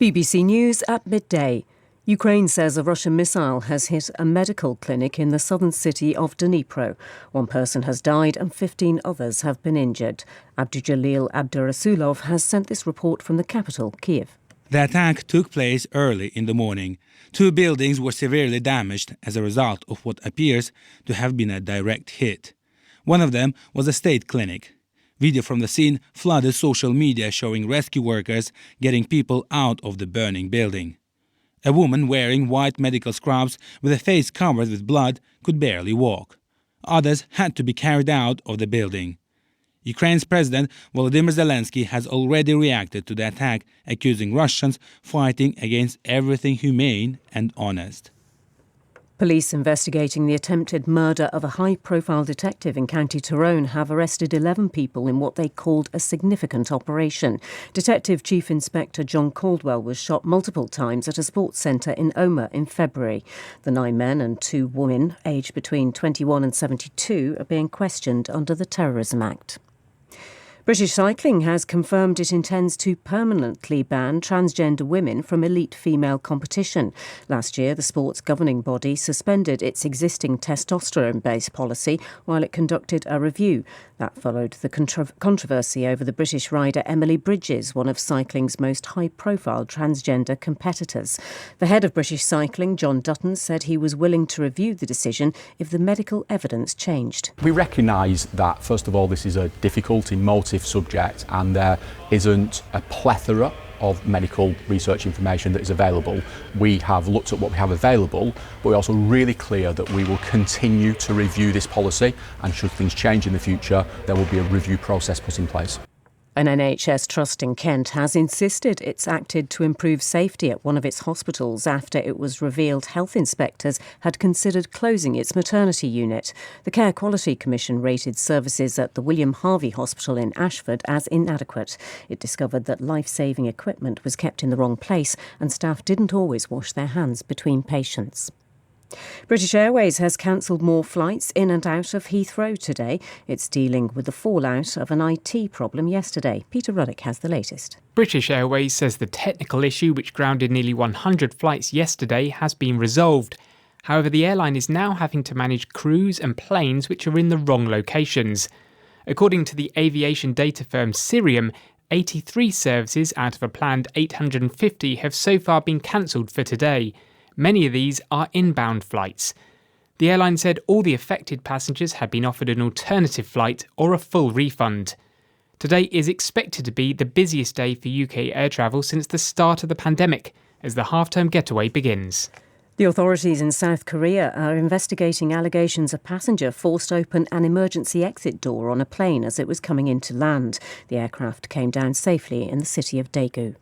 BBC News at midday. Ukraine says a Russian missile has hit a medical clinic in the southern city of Dnipro. One person has died and 15 others have been injured. Abdujalil Abdurasulov has sent this report from the capital, Kiev. The attack took place early in the morning. 2 buildings were severely damaged as a result of what appears to have been a direct hit. One of them was a state clinic. Video from the scene flooded social media showing rescue workers getting people out of the burning building. A woman wearing white medical scrubs with a face covered with blood could barely walk. Others had to be carried out of the building. Ukraine's President Volodymyr Zelensky has already reacted to the attack, accusing Russians fighting against everything humane and honest. Police investigating the attempted murder of a high-profile detective in County Tyrone have arrested 11 people in what they called a significant operation. Detective Chief Inspector John Caldwell was shot multiple times at a sports centre in Omagh in February. The 9 men and 2 women, aged between 21 and 72, are being questioned under the Terrorism Act. British Cycling has confirmed it intends to permanently ban transgender women from elite female competition. Last year, the sport's governing body suspended its existing testosterone-based policy while it conducted a review. That followed the controversy over the British rider Emily Bridges, one of cycling's most high-profile transgender competitors. The head of British Cycling, John Dutton, said he was willing to review the decision if the medical evidence changed. We recognise that, first of all, this is a difficult, emotive subject and there isn't a plethora of medical research information that is available. We have looked at what we have available, but we're also really clear that we will continue to review this policy, and should things change in the future, there will be a review process put in place. An NHS trust in Kent has insisted it's acted to improve safety at one of its hospitals after it was revealed health inspectors had considered closing its maternity unit. The Care Quality Commission rated services at the William Harvey Hospital in Ashford as inadequate. It discovered that life-saving equipment was kept in the wrong place and staff didn't always wash their hands between patients. British Airways has cancelled more flights in and out of Heathrow today. It's dealing with the fallout of an IT problem yesterday. Peter Ruddock has the latest. British Airways says the technical issue which grounded nearly 100 flights yesterday has been resolved. However, the airline is now having to manage crews and planes which are in the wrong locations. According to the aviation data firm Cirium, 83 services out of a planned 850 have so far been cancelled for today. Many of these are inbound flights. The airline said all the affected passengers had been offered an alternative flight or a full refund. Today is expected to be the busiest day for UK air travel since the start of the pandemic, as the half-term getaway begins. The authorities in South Korea are investigating allegations a passenger forced open an emergency exit door on a plane as it was coming into land. The aircraft came down safely in the city of Daegu.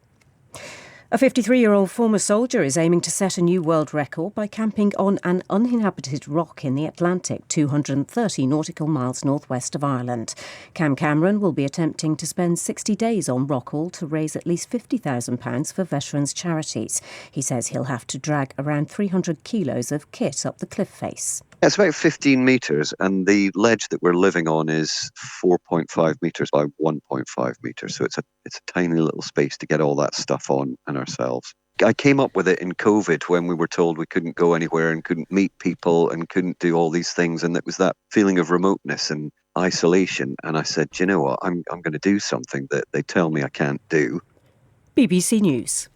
A 53-year-old former soldier is aiming to set a new world record by camping on an uninhabited rock in the Atlantic, 230 nautical miles northwest of Ireland. Cam Cameron will be attempting to spend 60 days on Rockall to raise at least £50,000 for veterans' charities. He says he'll have to drag around 300 kilos of kit up the cliff face. It's about 15 metres, and the ledge that we're living on is 4.5 metres by 1.5 metres. So it's a tiny little space to get all that stuff on and ourselves. I came up with it in COVID when we were told we couldn't go anywhere and couldn't meet people and couldn't do all these things. And it was that feeling of remoteness and isolation. And I said, you know what, I'm going to do something that they tell me I can't do. BBC News.